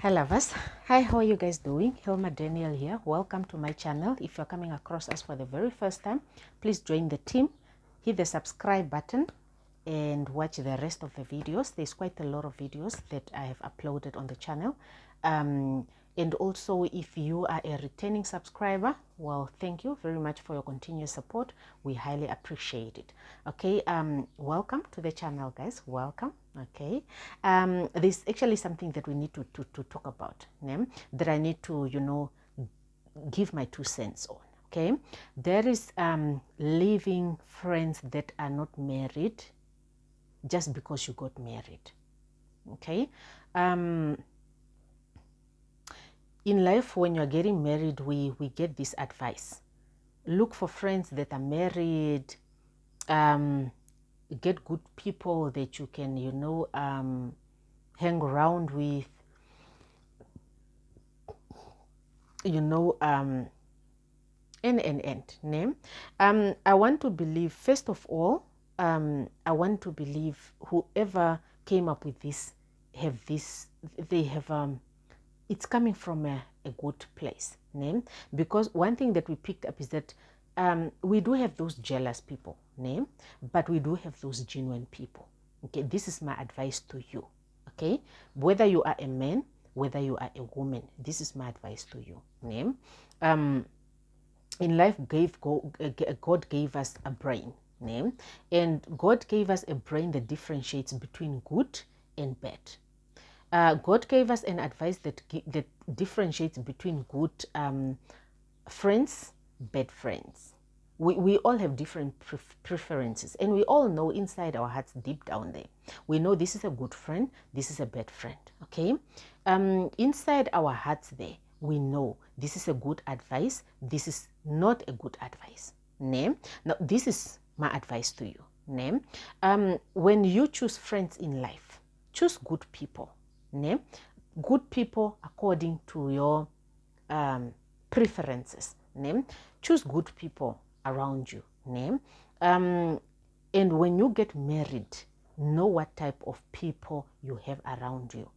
Hi lovers, hi, how are you guys doing? Hilma Daniel here. Welcome to my channel. If you're coming across us for the very first time, please join the team, hit the subscribe button and watch the rest of the videos. There's quite a lot of videos that I have uploaded on the channel. And also, if you are a returning subscriber, well, thank you very much for your continuous support. We highly appreciate it. Okay, welcome to the channel, guys. Welcome. Okay, there's actually something that we need to talk about, that I need to, give my 2 cents on. Okay, there is leaving friends that are not married just because you got married. Okay, in life, when you're getting married, we get this advice: look for friends that are married, get good people that you can, hang around with, name. I want to believe, first of all, I want to believe whoever came up with this, they have, it's coming from a good place, name. Because one thing that we picked up is that we do have those jealous people, name, but we do have those genuine people. Okay, this is my advice to you. Okay, whether you are a man, whether you are a woman, this is my advice to you, name. In life, God gave us a brain, name, and God gave us a brain that differentiates between good and bad. God gave us an advice that differentiates between good friends, bad friends. We all have different preferences, and we all know inside our hearts, deep down there, we know this is a good friend, this is a bad friend. Okay, inside our hearts there, we know this is a good advice, this is not a good advice. Name. Now, this is my advice to you. Name. When you choose friends in life, choose good people. Name. Good people according to your preferences. Name. Choose good people around you. Name. And when you get married, know what type of people you have around you.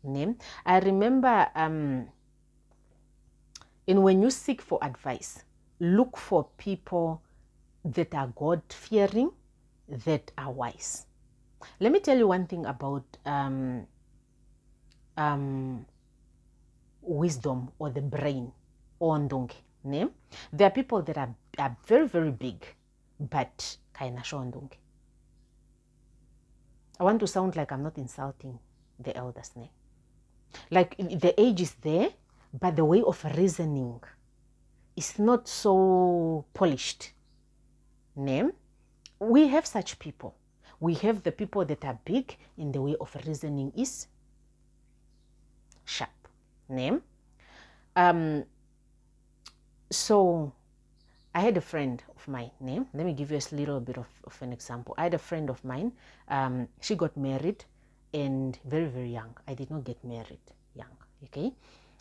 Name. I remember, and when you seek for advice, look for people that are God-fearing, that are wise. Let me tell you one thing about wisdom, or the brain, or ndonge. There are people that are very, very big, but kaina ndonge. I want to sound like I'm not insulting the elders. Like, the age is there, but the way of reasoning is not so polished. We have such people. We have the people that are big, and the way of reasoning is sharp. So I had a friend of mine. Let me give you a little bit of an example. I had a friend of mine. She got married, and very, very young. I did not get married young. Okay.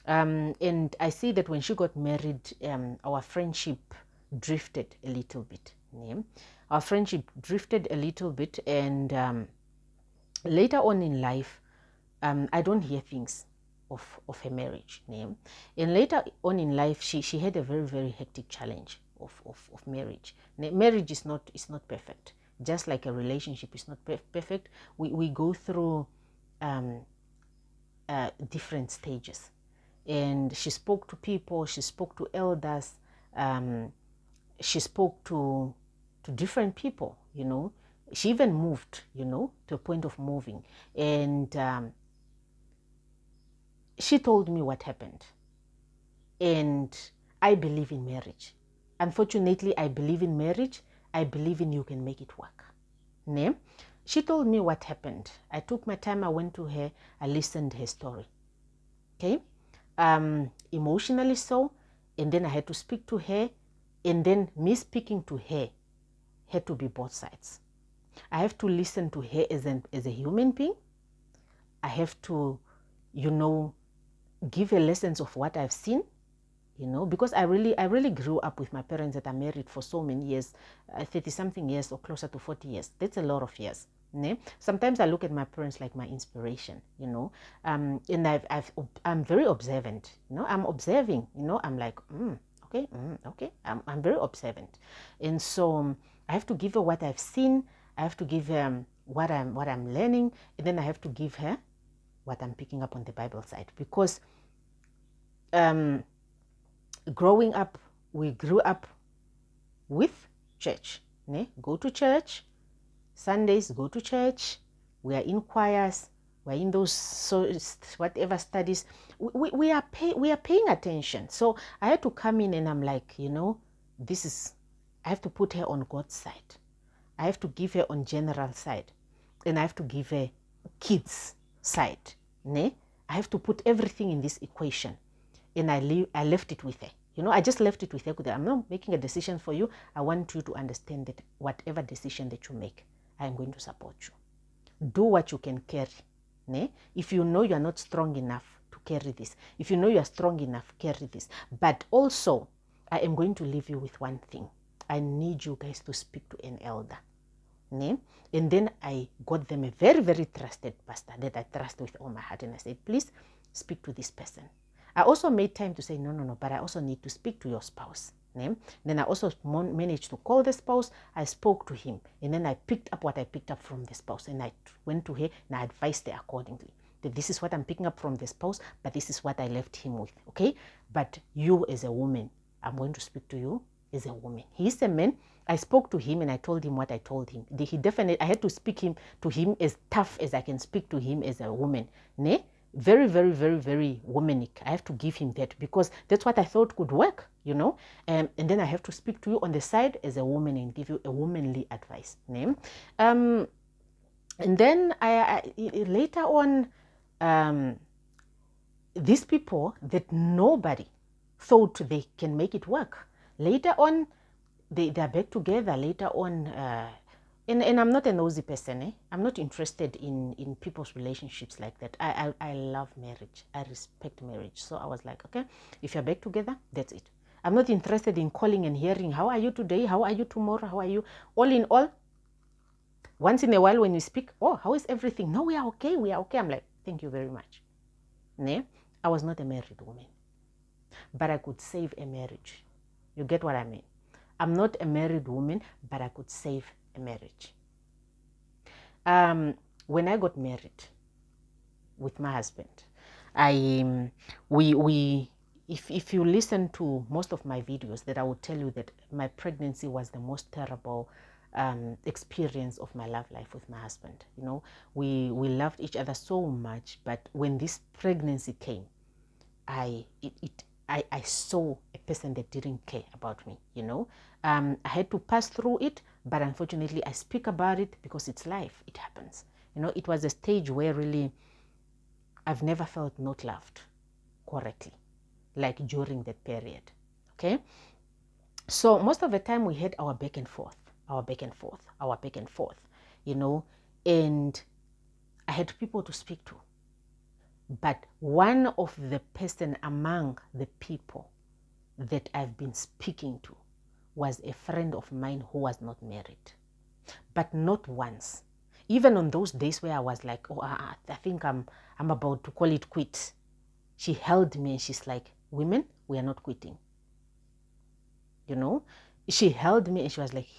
And I see that when she got married, our friendship drifted a little bit. Our friendship drifted a little bit, and later on in life, I don't hear things of her marriage. And later on in life, she had a very, very hectic challenge of marriage. Marriage is not perfect. Just like a relationship is not perfect, we go through different stages. And she spoke to people, she spoke to elders, she spoke to different people, She even moved, to a point of moving. And she told me what happened. And I believe in marriage. Unfortunately, I believe in marriage. I believe in you can make it work. She told me what happened. I took my time, I went to her, I listened to her story. Okay? Emotionally so, and then I had to speak to her, and then me speaking to her had to be both sides. I have to listen to her as a human being. I have to, give her lessons of what I've seen, because I really grew up with my parents that are married for so many years, 30-something years or closer to 40 years. That's a lot of years. Ne? Sometimes I look at my parents like my inspiration, and I'm very observant, I'm observing, I'm like, okay, okay, I'm very observant. And so I have to give her what I've seen, I have to give her what I'm learning, and then I have to give her what I'm picking up on the Bible side. Because growing up, we grew up with church. Ne? Go to church, Sundays, go to church. We are in choirs. We're in those whatever studies. We are paying attention. So I had to come in and I'm like, I have to put her on God's side. I have to give her on general side, and I have to give her kids side. Ne? I have to put everything in this equation, and I left it with her. I just left it with her. I'm not making a decision for you. I want you to understand that whatever decision that you make, I am going to support you. Do what you can carry. Ne? If you know you are not strong enough to carry this, if you know you are strong enough, carry this. But also, I am going to leave you with one thing. I need you guys to speak to an elder. Ne? And then I got them a very, very trusted pastor that I trust with all my heart. And I said, please speak to this person. I also made time to say, no, but I also need to speak to your spouse. Ne? Then I also managed to call the spouse. I spoke to him. And then I picked up what I picked up from the spouse. And I went to her and I advised her accordingly. That this is what I'm picking up from the spouse, but this is what I left him with. Okay? But you as a woman, I'm going to speak to you as a woman. He's a man. I spoke to him and I told him what I told him. I had to speak to him as tough as I can speak to him as a woman. Ne? Very, very, very, very womanic. I have to give him that because that's what I thought could work, and then I have to speak to you on the side as a woman and give you a womanly advice. Ne? And then I later on, these people that nobody thought they can make it work. Later on, they are back together. Later on, and I'm not a nosy person. Eh? I'm not interested in people's relationships like that. I love marriage. I respect marriage. So I was like, okay, if you're back together, that's it. I'm not interested in calling and hearing, how are you today? How are you tomorrow? How are you? All in all, once in a while when you speak, oh, how is everything? No, we are okay. We are okay. I'm like, thank you very much. Ne? I was not a married woman, but I could save a marriage. You get what I mean? I'm not a married woman, but I could save a marriage. When I got married with my husband, if you listen to most of my videos, that I will tell you that my pregnancy was the most terrible experience of my love life with my husband. We loved each other so much, but when this pregnancy came, I saw a person that didn't care about me, I had to pass through it, but unfortunately I speak about it because it's life. It happens. It was a stage where really I've never felt not loved correctly, like during that period. Okay. So most of the time we had our back and forth, and I had people to speak to. But one of the person among the people that I've been speaking to was a friend of mine who was not married. But not once. Even on those days where I was like, oh, I think I'm about to call it quits. She held me and she's like, women, we are not quitting. She held me and she was like,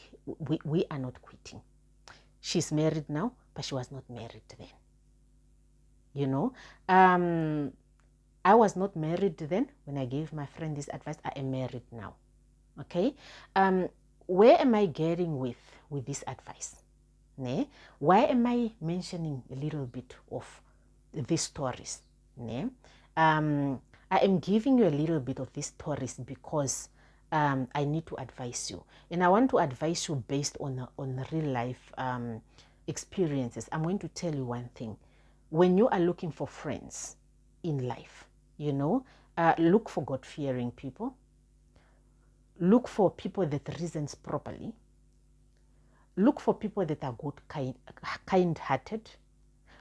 we are not quitting. She's married now, but she was not married then. I was not married then when I gave my friend this advice. I am married now. Okay. Where am I getting with this advice? Ne? Why am I mentioning a little bit of these stories? Ne? I am giving you a little bit of these stories because I need to advise you, and I want to advise you based on real life experiences. I'm going to tell you one thing. When you are looking for friends in life, look for God-fearing people. Look for people that reasons properly. Look for people that are good, kind-hearted.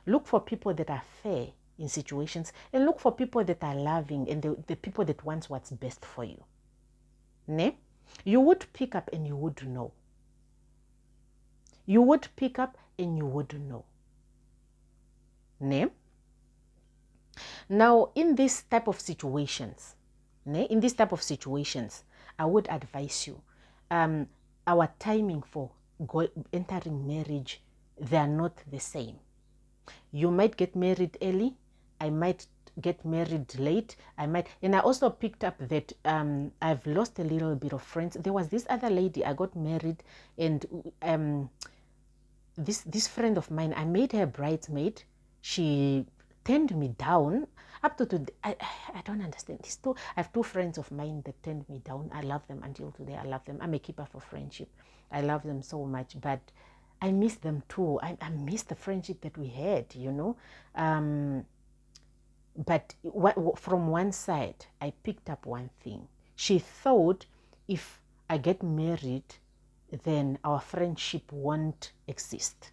Look for people that are fair in situations. And look for people that are loving and the people that want what's best for you. Ne? You would pick up and you would know. You would pick up and you wouldn't know. Ne? Now, in this type of situations, I would advise you, our timing for entering marriage, they are not the same. You might get married early. I might get married late. And I also picked up that I've lost a little bit of friends. There was this other lady, I got married, and this friend of mine, I made her bridesmaid. She turned me down up to today. I don't understand this. I have two friends of mine that turned me down. I love them until today. I love them. I'm a keeper for friendship. I love them so much, but I miss them too. I miss the friendship that we had, you know. But from one side, I picked up one thing. She thought if I get married, then our friendship won't exist.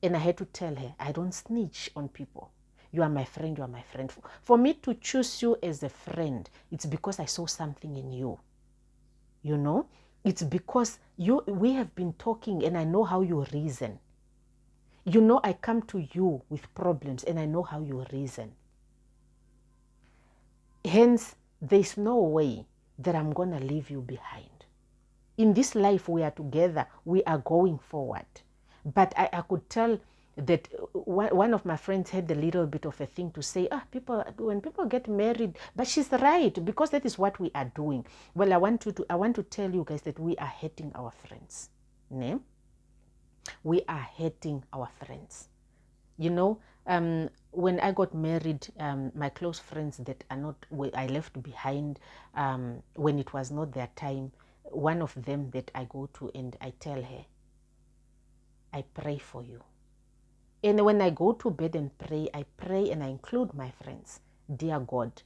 And I had to tell her, I don't snitch on people. You are my friend, you are my friend. For me to choose you as a friend, it's because I saw something in you. You know, it's because we have been talking and I know how you reason. You know, I come to you with problems and I know how you reason. Hence, there's no way that I'm going to leave you behind. In this life, we are together. We are going forward. But I could tell that one of my friends had a little bit of a thing to say, when people get married, but she's right, because that is what we are doing. Well, I want to tell you guys that we are hurting our friends. Ne? We are hurting our friends. You know, when I got married, my close friends that are not, I left behind when it was not their time, one of them that I go to and I tell her, I pray for you. And when I go to bed and pray, I pray and I include my friends. Dear God,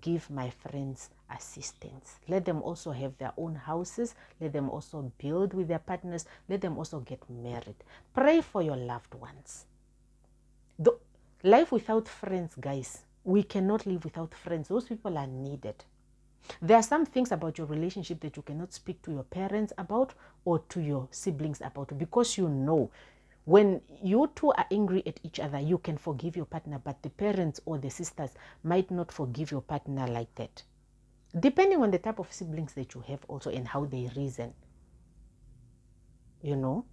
give my friends assistance. Let them also have their own houses. Let them also build with their partners. Let them also get married. Pray for your loved ones. Life without friends, guys, we cannot live without friends. Those people are needed. There are some things about your relationship that you cannot speak to your parents about or to your siblings about, because you know when you two are angry at each other, you can forgive your partner, but the parents or the sisters might not forgive your partner like that. Depending on the type of siblings that you have also and how they reason. You know?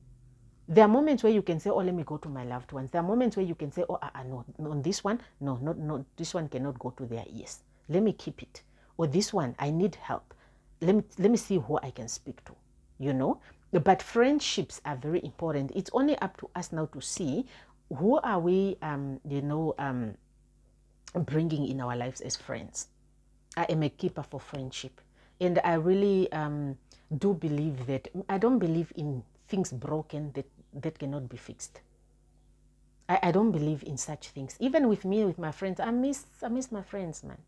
There are moments where you can say, oh, let me go to my loved ones. There are moments where you can say, oh, no, on this one, no, this one cannot go to their ears. Let me keep it. Or this one, I need help. Let me see who I can speak to, you know. But friendships are very important. It's only up to us now to see who are we, bringing in our lives as friends. I am a keeper for friendship. And I really do believe that, I don't believe in things broken that cannot be fixed. I don't believe in such things. Even with me, with my friends, I miss my friends, man.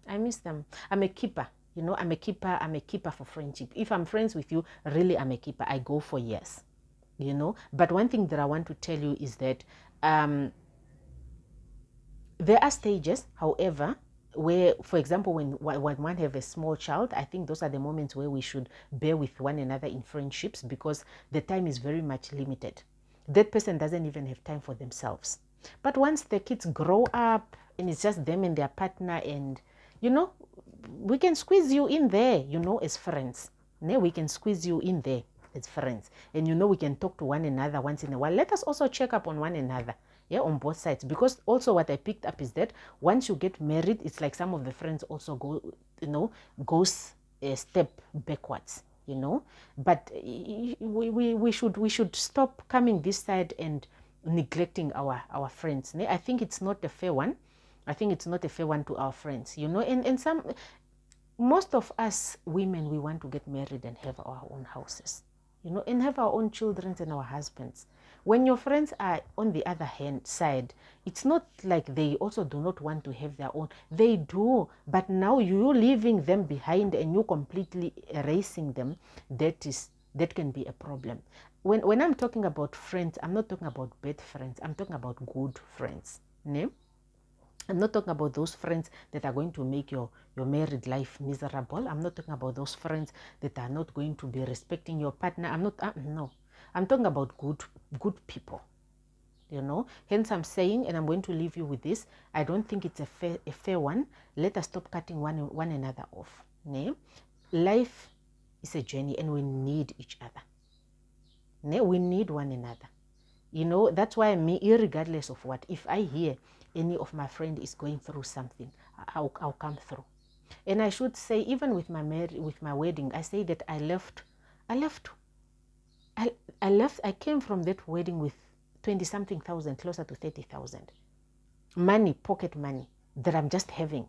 I miss them. I'm a keeper. You know, I'm a keeper for friendship. If I'm friends with you, really I'm a keeper. I go for years, you know. But one thing that I want to tell you is that there are stages, however, where, for example, when one have a small child, I think those are the moments where we should bear with one another in friendships, because the time is very much limited. That person doesn't even have time for themselves. But once the kids grow up and it's just them and their partner, and, you know, we can squeeze you in there, you know, as friends. We can squeeze you in there as friends. And, you know, we can talk to one another once in a while. Let us also check up on one another. Yeah, on both sides. Because also what I picked up is that once you get married, it's like some of the friends also goes a step backwards, you know. But we should stop coming this side and neglecting our friends. I think it's not a fair one. I think it's not a fair one to our friends, you know. And most of us women, we want to get married and have our own houses, you know, and have our own children and our husbands. When your friends are on the other hand side, it's not like they also do not want to have their own. They do, but now you're leaving them behind and you completely erasing them. That can be a problem. When I'm talking about friends, I'm not talking about bad friends. I'm talking about good friends. I'm not talking about those friends that are going to make your married life miserable. I'm not talking about those friends that are not going to be respecting your partner. No. I'm talking about good people. Hence I'm saying, and I'm going to leave you with this, I don't think it's a fair one. Let us stop cutting one another off. Ne? Life is a journey, and we need each other. Ne? We need one another. That's why me, irregardless of what, if I hear any of my friend is going through something, I'll come through. And I should say, even with my wedding, I say that I came from that wedding with 20-something thousand, closer to 30,000. Money, pocket money that I'm just having,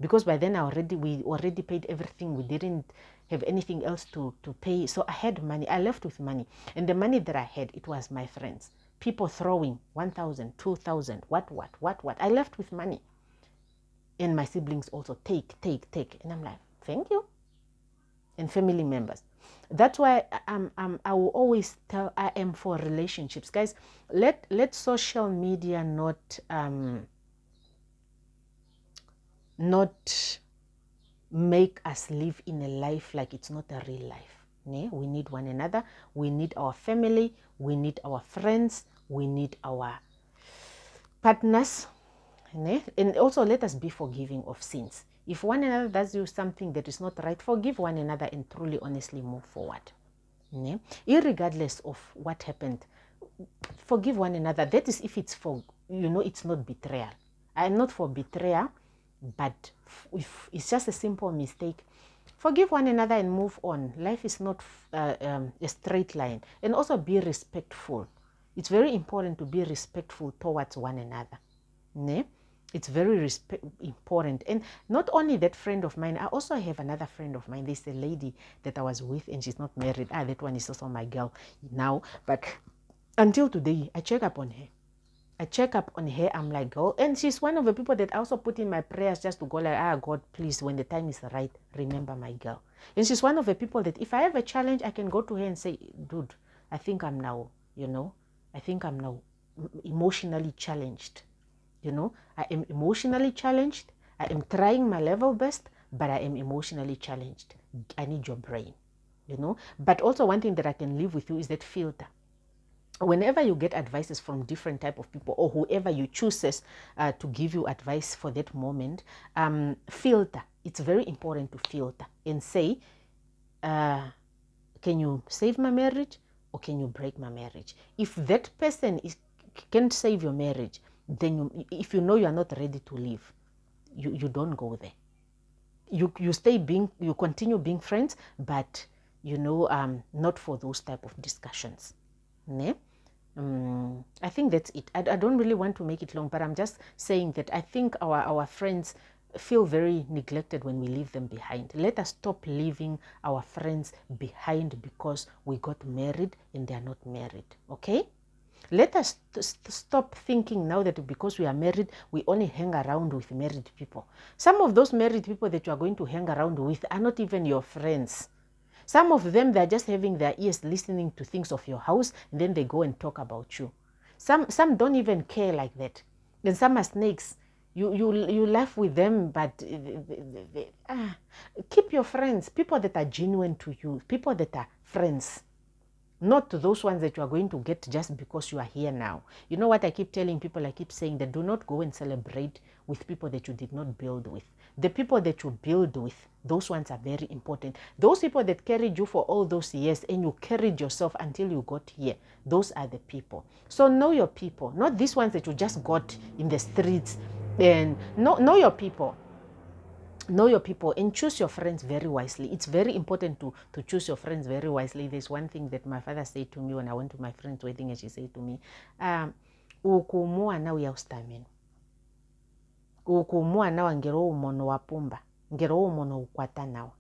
because by then we already paid everything. We didn't have anything else to pay. So I had money. I left with money. And the money that I had, it was my friends. People throwing 1,000, 2,000, what. I left with money. And my siblings also take. And I'm like, thank you. And family members. That's why I will always tell I am for relationships. Guys, let social media not make us live in a life like it's not a real life. We need one another. We need our family. We need our friends. We need our partners. And also let us be forgiving of sins. If one another does you something that is not right, forgive one another and truly, honestly move forward. Irregardless of what happened, forgive one another. That is if it's it's not betrayal. I'm not for betrayal, but if it's just a simple mistake, forgive one another and move on. Life is not a straight line. And also be respectful. It's very important to be respectful towards one another. It's very important. And not only that friend of mine, I also have another friend of mine. There's a lady that I was with and she's not married. That one is also my girl now. But until today, I check up on her. I'm like, girl. And she's one of the people that I also put in my prayers just to go like, God, please, when the time is right, remember my girl. And she's one of the people that if I have a challenge, I can go to her and say, dude, I think I'm now emotionally challenged. I am emotionally challenged. I am trying my level best, but I am emotionally challenged. I need your brain, But also one thing that I can leave with you is that filter. Whenever you get advices from different type of people or whoever you chooses to give you advice for that moment, filter. It's very important to filter and say, can you save my marriage or can you break my marriage? If that person can't save your marriage, then if you know you are not ready to leave, you don't go there. You continue being friends, but not for those type of discussions. I think that's it. I don't really want to make it long, but I'm just saying that I think our friends feel very neglected when we leave them behind. Let us stop leaving our friends behind because we got married and they are not married. Okay? Let us stop thinking now that because we are married, we only hang around with married people. Some of those married people that you are going to hang around with are not even your friends. Some of them, they're just having their ears listening to things of your house, and then they go and talk about you. Some don't even care like that. Then some are snakes. You laugh with them, but keep your friends, people that are genuine to you, people that are friends. Not those ones that you are going to get just because you are here now. You know what I keep telling people? I keep saying that do not go and celebrate with people that you did not build with. The people that you build with, those ones are very important. Those people that carried you for all those years and you carried yourself until you got here, those are the people. So know your people, not these ones that you just got in the streets. And know your people. Know your people and choose your friends very wisely. It's very important to choose your friends very wisely. There's one thing that my father said to me when I went to my friend's wedding, and she said to me, ukumua na uya ustameni. Ukumua na ngero umono wapumba. Ngero umono ukwata nawa.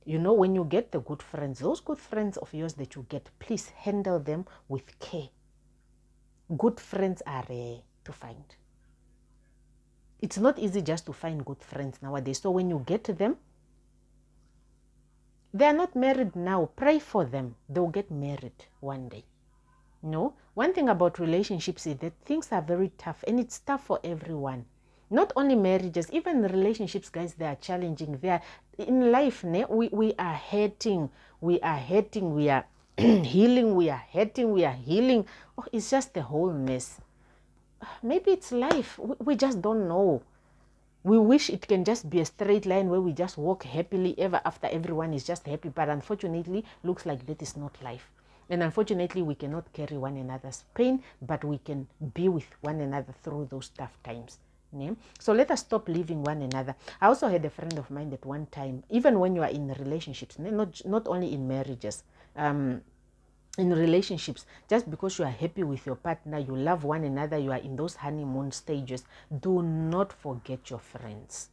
When you get the good friends, those good friends of yours that you get, please handle them with care. Good friends are rare to find. It's not easy just to find good friends nowadays. So when you get them, they are not married now. Pray for them. They'll get married one day. One thing about relationships is that things are very tough, and it's tough for everyone. Not only marriages, even relationships, guys, they are challenging. They are in life. We are hurting. We are healing, we are hurting, we are healing. Oh, it's just the whole mess. Maybe it's life. We just don't know. We wish it can just be a straight line where we just walk happily ever after, everyone is just happy. But unfortunately, looks like that is not life. And unfortunately, we cannot carry one another's pain, but we can be with one another through those tough times. Yeah? So let us stop leaving one another. I also had a friend of mine that one time, even when you are in relationships, not only in marriages, in relationships, just because you are happy with your partner, you love one another, you are in those honeymoon stages, do not forget your friends.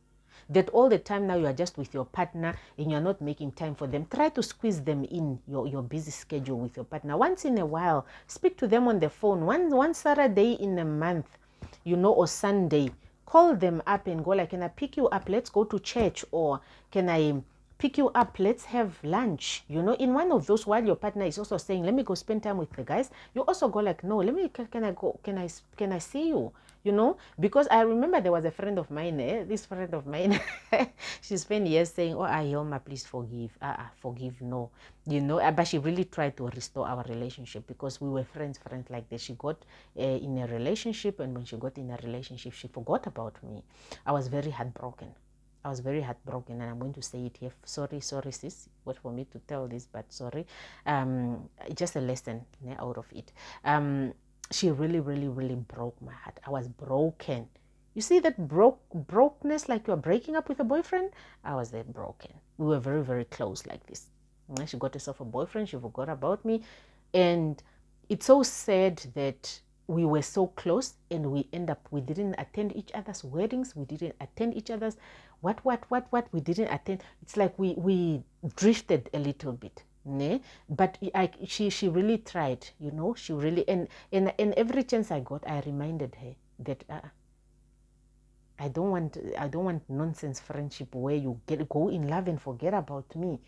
That all the time now you are just with your partner and you're not making time for them. Try to squeeze them in your busy schedule with your partner. Once in a while, speak to them on the phone. One Saturday in a month, or Sunday, call them up and go like, can I pick you up? Let's go to church. Or can I pick you up, let's have lunch. In one of those, while your partner is also saying, let me go spend time with the guys, you also go like, no, can I go, can I see you? Because I remember there was a friend of mine, this friend of mine, she spent years saying, oh, Hilma, please forgive. Forgive, no. But she really tried to restore our relationship because we were friends like this. She got in a relationship, and when she got in a relationship, she forgot about me. I was very heartbroken. And I'm going to say it here. Sorry, sis. Wait for me to tell this, but sorry. Just a lesson out of it. She really, really, really broke my heart. I was broken. You see that brokenness, like you're breaking up with a boyfriend? I was that broken. We were very, very close like this. She got herself a boyfriend. She forgot about me. And it's so sad that we were so close and we didn't attend each other's weddings. We didn't attend each other's what we didn't attend. It's like we drifted a little bit. But she really tried, she really, and every chance I got, I reminded her that I don't want nonsense friendship where you go in love and forget about me.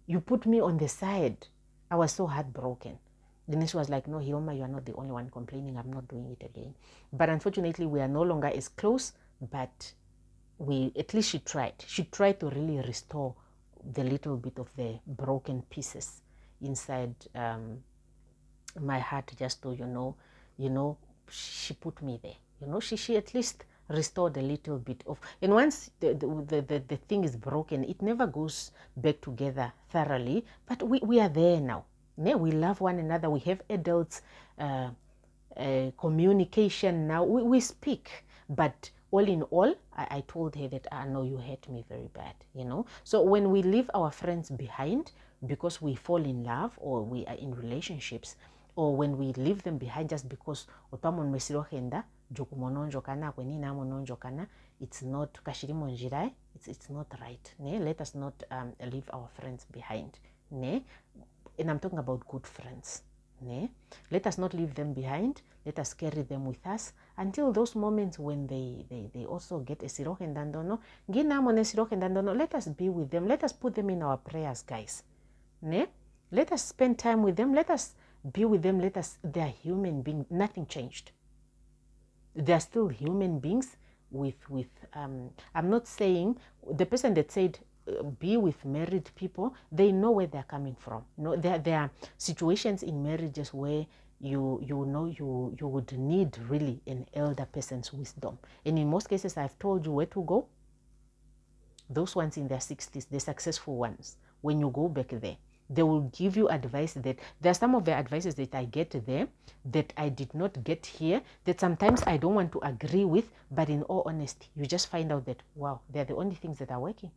You put me on the side. I was so heartbroken. Then she was like, no, Hilma, you are not the only one complaining. I'm not doing it again. But unfortunately, we are no longer as close, but at least she tried. She tried to really restore the little bit of the broken pieces inside my heart, just to, she put me there. She at least restored a little bit of, and once the thing is broken, it never goes back together thoroughly, but we are there now. We love one another. We have adults communication now. We speak, but all in all, I told her that, no, you hurt me very bad, So when we leave our friends behind because we fall in love or we are in relationships, or when we leave them behind just because it's not it's not right. Let us not leave our friends behind. And I'm talking about good friends. Let us not leave them behind. Let us carry them with us until those moments when they also get a sirohendandono. Let us be with them. Let us put them in our prayers, guys. Let us spend time with them. Let us be with them. They are human beings. Nothing changed. They are still human beings with I'm not saying the person that said be with married people, they know where they're coming from. There are situations in marriages where you would need really an elder person's wisdom. And in most cases, I've told you where to go. Those ones in their 60s, the successful ones, when you go back there, they will give you advice that there are some of the advices that I get there that I did not get here, that sometimes I don't want to agree with, but in all honesty, you just find out that, wow, they're the only things that are working.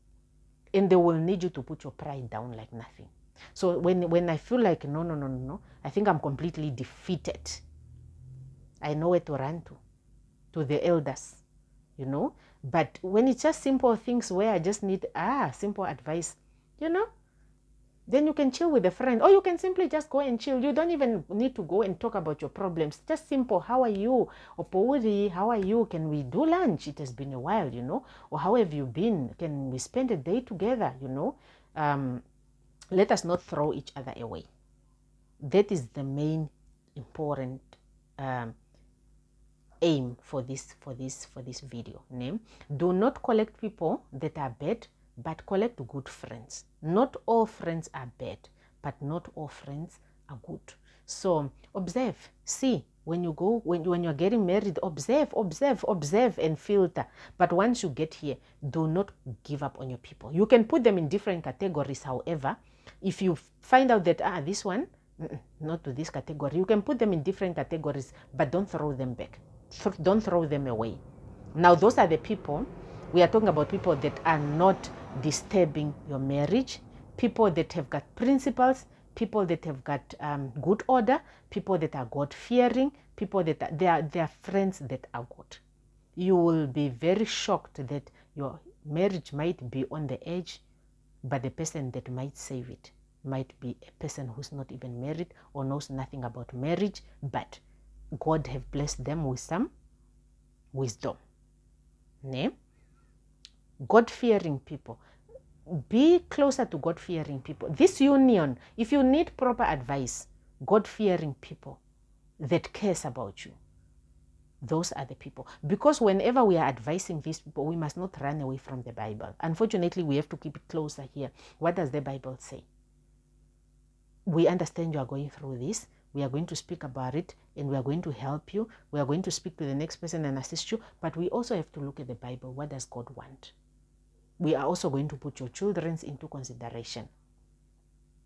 And they will need you to put your pride down like nothing. So when I feel like, no, I think I'm completely defeated, I know where to run to the elders, But when it's just simple things where I just need simple advice, then you can chill with a friend, or you can simply just go and chill. You don't even need to go and talk about your problems. Just simple, how are you? Opowuri, how are you? Can we do lunch? It has been a while, Or how have you been? Can we spend a day together, Let us not throw each other away. That is the main important aim for this video. Do not collect people that are bad, but collect good friends. Not all friends are bad, but not all friends are good. So observe, see, when you go, when you're getting married, observe and filter. But once you get here, do not give up on your people. You can put them in different categories. However, if you find out that this one, not to this category, you can put them in different categories, but don't throw them back. Don't throw them away. Now, those are the people, we are talking about people that are not disturbing your marriage, people that have got principles, people that have got good order, people that are God-fearing, people that they are friends that are good. You will be very shocked that your marriage might be on the edge, but the person that might save it might be a person who's not even married or knows nothing about marriage, but God have blessed them with some wisdom. God-fearing people. Be closer to God-fearing people. This union, if you need proper advice, God-fearing people that cares about you, those are the people. Because whenever we are advising these people, we must not run away from the Bible. Unfortunately, we have to keep it closer here. What does the Bible say? We understand you are going through this. We are going to speak about it, and we are going to help you. We are going to speak to the next person and assist you. But we also have to look at the Bible. What does God want? We are also going to put your children into consideration.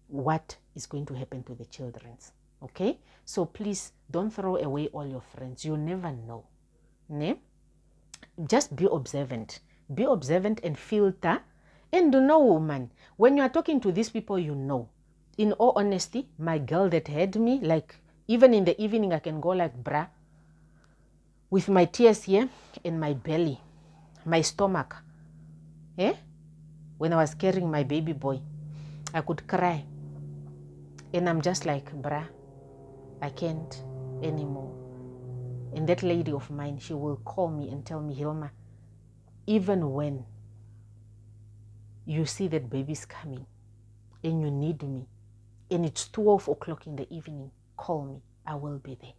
What is going to happen to the children? Okay? So please don't throw away all your friends. You never know. Just be observant. Be observant and filter. And know, woman, when you are talking to these people, you know. In all honesty, my girl that had me, like even in the evening, I can go like bra with my tears here in my belly, my stomach. When I was carrying my baby boy, I could cry. And I'm just like, bruh, I can't anymore. And that lady of mine, she will call me and tell me, Hilma, even when you see that baby's coming and you need me, and it's 12 o'clock in the evening, call me. I will be there.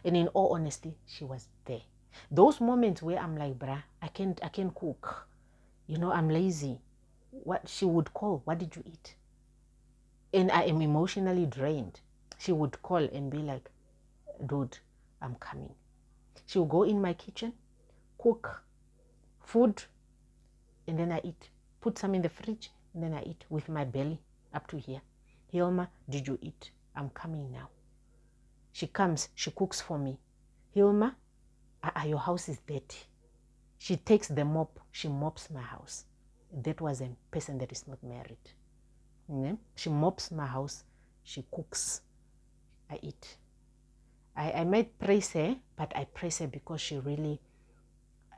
And in all honesty, she was there. Those moments where I'm like, bruh, I can't cook. I'm lazy. What she would call, what did you eat? And I am emotionally drained. She would call and be like, dude, I'm coming. She will go in my kitchen, cook food, and then I eat. Put some in the fridge, and then I eat with my belly up to here. Hilma, did you eat? I'm coming now. She comes, she cooks for me. Hilma, your house is dirty. She takes the mop, she mops my house. That was a person that is not married. She mops my house, she cooks, I eat. I might praise her, but I praise her because she really,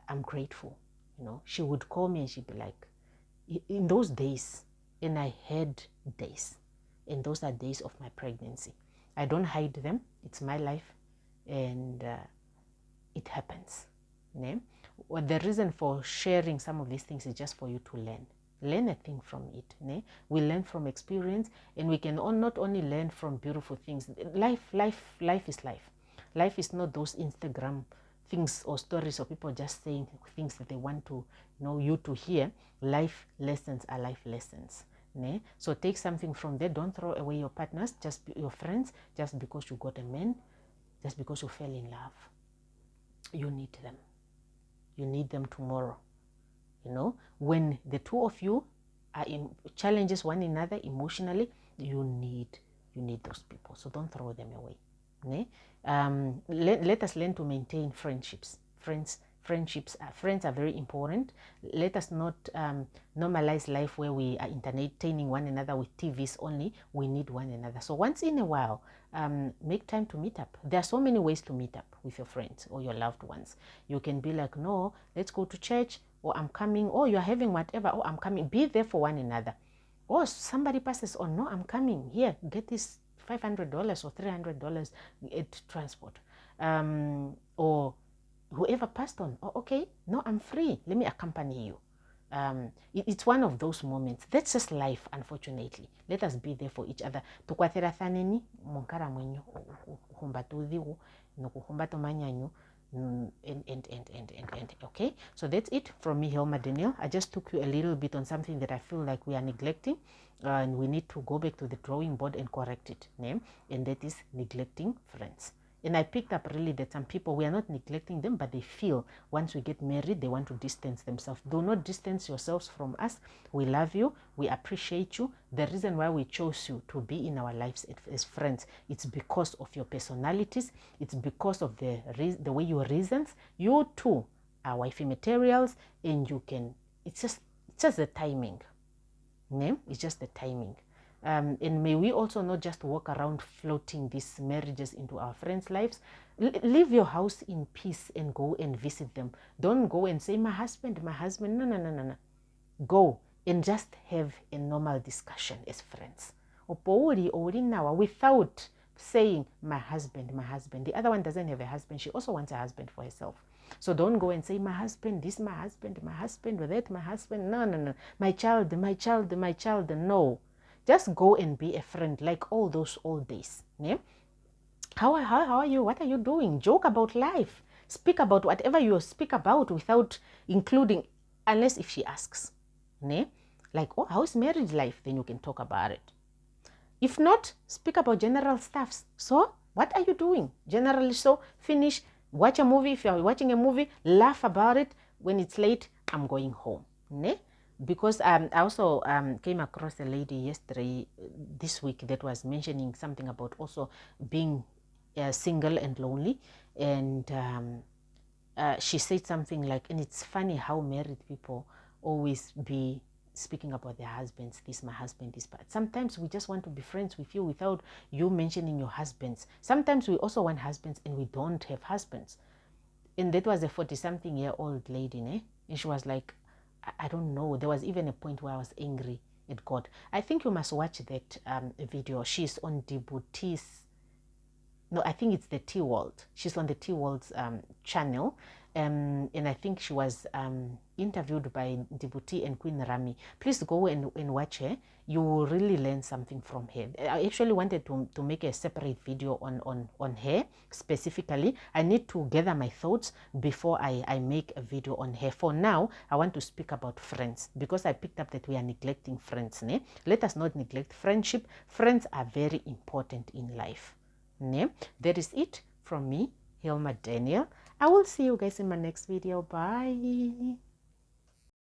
I'm grateful. She would call me and she'd be like, in those days, and I had days, and those are days of my pregnancy. I don't hide them. It's my life, and it happens. Well, the reason for sharing some of these things is just for you to learn. Learn a thing from it. We learn from experience, and we can not only learn from beautiful things. Life is life. Life is not those Instagram things or stories of people just saying things that they want to know you to hear. Life lessons are life lessons. So take something from there. Don't throw away your partners, just your friends, just because you got a man, just because you fell in love. You need them. You need them tomorrow. When the two of you are in challenges one another emotionally, you need those people. So don't throw them away. Let us learn to maintain friendships. Friends are very important. Let us not normalize life where we are entertaining one another with TVs only. We need one another. So once in a while, make time to meet up. There are so many ways to meet up with your friends or your loved ones. You can be like, no, let's go to church, or I'm coming, or you're having whatever, or I'm coming. Be there for one another. Or somebody passes on, no, I'm coming. Here, get this $500 or $300 at transport. Or whoever passed on, oh, okay, no, I'm free. Let me accompany you. It's one of those moments. That's just life, unfortunately. Let us be there for each other. Tukwatherathaneni munkara mwenyu humbata udhigu nokuhumbata manyanyu Okay, so that's it from me, Helma Daniel. I just took you a little bit on something that I feel like we are neglecting, and we need to go back to the drawing board and correct it, and that is neglecting friends. And I picked up really that some people, we are not neglecting them, but they feel once we get married, they want to distance themselves. Do not distance yourselves from us. We love you. We appreciate you. The reason why we chose you to be in our lives as friends, it's because of your personalities. It's because of the way you reasons. You too are wifey materials, and you can, it's just the timing. It's just the timing. And may we also not just walk around floating these marriages into our friends' lives. Leave your house in peace and go and visit them. Don't go and say, my husband, my husband. No, no, no, no, no. Go and just have a normal discussion as friends. Without saying, my husband, my husband. The other one doesn't have a husband. She also wants a husband for herself. So don't go and say, my husband, this my husband, that my husband. No, no, no. My child, my child, my child. No. Just go and be a friend like all those old days. Yeah? How are you? What are you doing? Joke about life. Speak about whatever you speak about without including, unless if she asks. Ne? Like, oh, how's marriage life? Then you can talk about it. If not, speak about general stuffs. So, what are you doing? Generally, so finish, watch a movie. If you're watching a movie, laugh about it. When it's late, I'm going home. Ne? Because I also came across a lady yesterday, this week, that was mentioning something about also being single and lonely. And she said something like, and it's funny how married people always be speaking about their husbands. This my husband, this, but sometimes we just want to be friends with you without you mentioning your husbands. Sometimes we also want husbands and we don't have husbands. And that was a 40-something-year-old lady, ne? And she was like, I don't know. There was even a point where I was angry at God. I think you must watch that video. She's on Debuti's, no, I think it's the T World. She's on the T World's channel. And I think she was interviewed by Debuti and Queen Rami. Please go and watch her. You will really learn something from her. I actually wanted to make a separate video on her specifically. I need to gather my thoughts before I make a video on her. For now, I want to speak about friends because I picked up that we are neglecting friends. Ne? Let us not neglect friendship. Friends are very important in life. Ne? That is it from me, Hilma Daniel. I will see you guys in my next video. Bye.